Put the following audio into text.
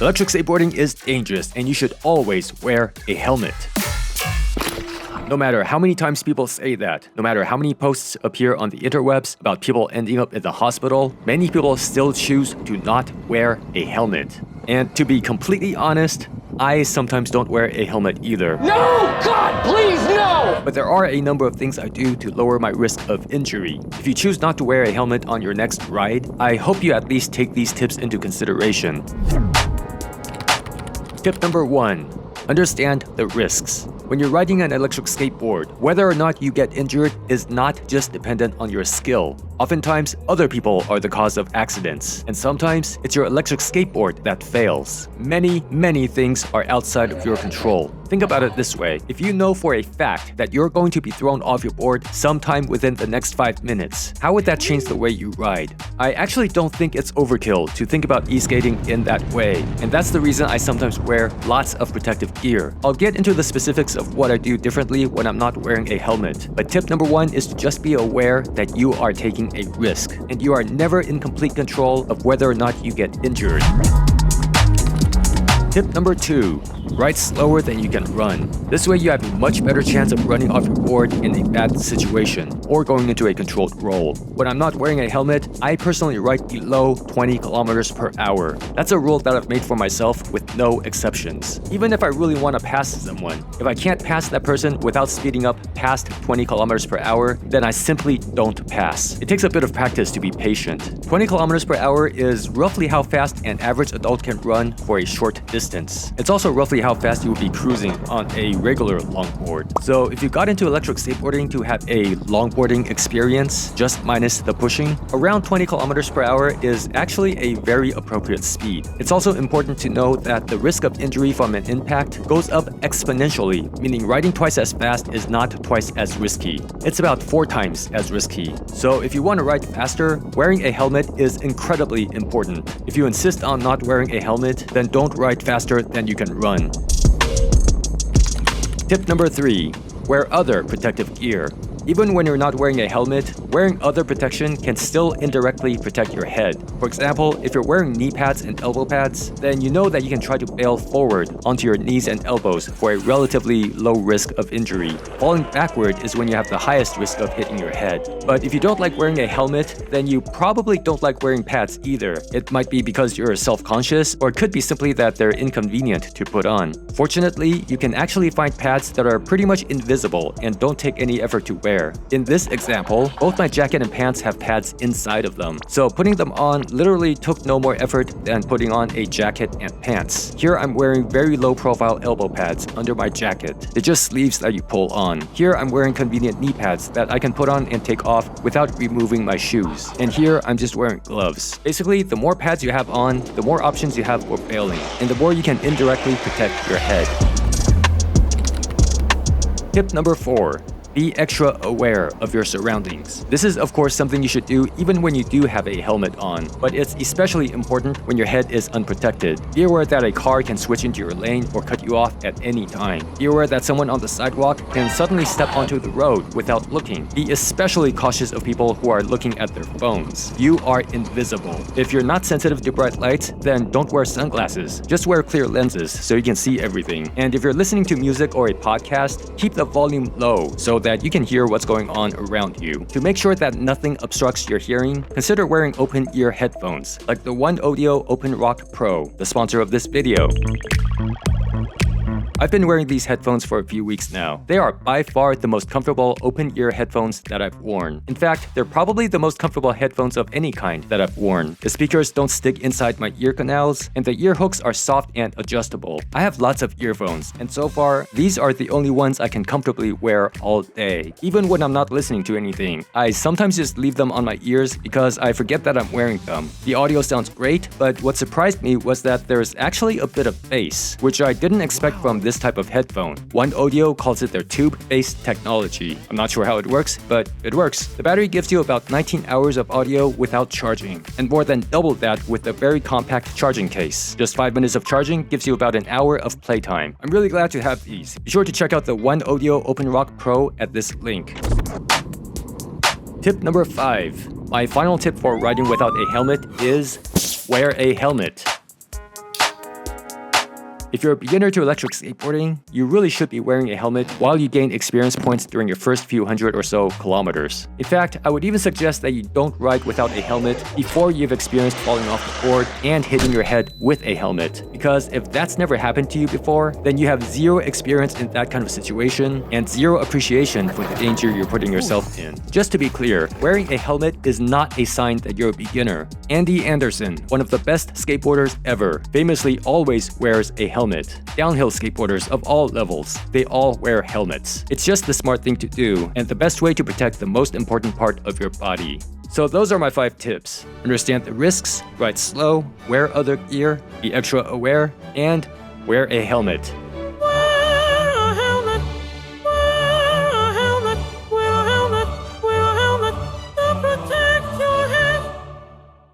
Electric skateboarding is dangerous and you should always wear a helmet. No matter how many times people say that, no matter how many posts appear on the interwebs about people ending up in the hospital, many people still choose to not wear a helmet. And to be completely honest, I sometimes don't wear a helmet either. No! God, please, no! But there are a number of things I do to lower my risk of injury. If you choose not to wear a helmet on your next ride, I hope you at least take these tips into consideration. Tip number 1. Understand the risks. When you're riding an electric skateboard, whether or not you get injured is not just dependent on your skill. Oftentimes, other people are the cause of accidents, and sometimes it's your electric skateboard that fails. Many things are outside of your control. Think about it this way. If you know for a fact that you're going to be thrown off your board sometime within the next 5 minutes, how would that change the way you ride? I actually don't think it's overkill to think about e-skating in that way, and that's the reason I sometimes wear lots of protective gear. I'll get into the specifics of what I do differently when I'm not wearing a helmet, but tip number 1 is to just be aware that you are taking a risk, and you are never in complete control of whether or not you get injured. Tip number 2. Ride slower than you can run. This way you have a much better chance of running off your board in a bad situation or going into a controlled roll. When I'm not wearing a helmet, I personally ride below 20 kilometers per hour. That's a rule that I've made for myself with no exceptions. Even if I really want to pass someone, if I can't pass that person without speeding up past 20 kilometers per hour, then I simply don't pass. It takes a bit of practice to be patient. 20 kilometers per hour is roughly how fast an average adult can run for a short distance. It's also roughly how fast you would be cruising on a regular longboard. So if you got into electric skateboarding to have a longboarding experience, just minus the pushing, around 20 kilometers per hour is actually a very appropriate speed. It's also important to know that the risk of injury from an impact goes up exponentially, meaning riding twice as fast is not twice as risky. It's about 4 times as risky. So if you want to ride faster, wearing a helmet is incredibly important. If you insist on not wearing a helmet, then don't ride faster than you can run. Tip number 3. Wear other protective gear. Even when you're not wearing a helmet, wearing other protection can still indirectly protect your head. For example, if you're wearing knee pads and elbow pads, then you know that you can try to bail forward onto your knees and elbows for a relatively low risk of injury. Falling backward is when you have the highest risk of hitting your head. But if you don't like wearing a helmet, then you probably don't like wearing pads either. It might be because you're self-conscious, or it could be simply that they're inconvenient to put on. Fortunately, you can actually find pads that are pretty much invisible and don't take any effort to wear. In this example, both my jacket and pants have pads inside of them, so putting them on literally took no more effort than putting on a jacket and pants. Here I'm wearing very low profile elbow pads under my jacket. They're just sleeves that you pull on. Here I'm wearing convenient knee pads that I can put on and take off without removing my shoes. And here I'm just wearing gloves. Basically, the more pads you have on, the more options you have for bailing, and the more you can indirectly protect your head. Tip number 4. Be extra aware of your surroundings. This is of course something you should do even when you do have a helmet on, but it's especially important when your head is unprotected. Be aware that a car can switch into your lane or cut you off at any time. Be aware that someone on the sidewalk can suddenly step onto the road without looking. Be especially cautious of people who are looking at their phones. You are invisible. If you're not sensitive to bright lights, then don't wear sunglasses. Just wear clear lenses so you can see everything. And if you're listening to music or a podcast, keep the volume low so that you can hear what's going on around you. To make sure that nothing obstructs your hearing, consider wearing open-ear headphones, like the OneOdio Openrock Pro, the sponsor of this video. I've been wearing these headphones for a few weeks now. They are by far the most comfortable open-ear headphones that I've worn. In fact, they're probably the most comfortable headphones of any kind that I've worn. The speakers don't stick inside my ear canals, and the ear hooks are soft and adjustable. I have lots of earphones, and so far, these are the only ones I can comfortably wear all day. Even when I'm not listening to anything, I sometimes just leave them on my ears because I forget that I'm wearing them. The audio sounds great, but what surprised me was that there's actually a bit of bass, which I didn't expect from this type of headphone. OneOdio calls it their tube-based technology. I'm not sure how it works, but it works. The battery gives you about 19 hours of audio without charging, and more than double that with a very compact charging case. Just 5 minutes of charging gives you about an hour of playtime. I'm really glad to have these. Be sure to check out the OneOdio Openrock Pro at this link. Tip number 5. My final tip for riding without a helmet is wear a helmet. If you're a beginner to electric skateboarding, you really should be wearing a helmet while you gain experience points during your first few hundred or so kilometers. In fact, I would even suggest that you don't ride without a helmet before you've experienced falling off the board and hitting your head with a helmet. Because if that's never happened to you before, then you have zero experience in that kind of situation and zero appreciation for the danger you're putting yourself in. Just to be clear, wearing a helmet is not a sign that you're a beginner. Andy Anderson, one of the best skateboarders ever, famously always wears a helmet. Downhill skateboarders of all levels, they all wear helmets. It's just the smart thing to do and the best way to protect the most important part of your body. So those are my 5 tips. Understand the risks, ride slow, wear other gear, be extra aware, and wear a helmet.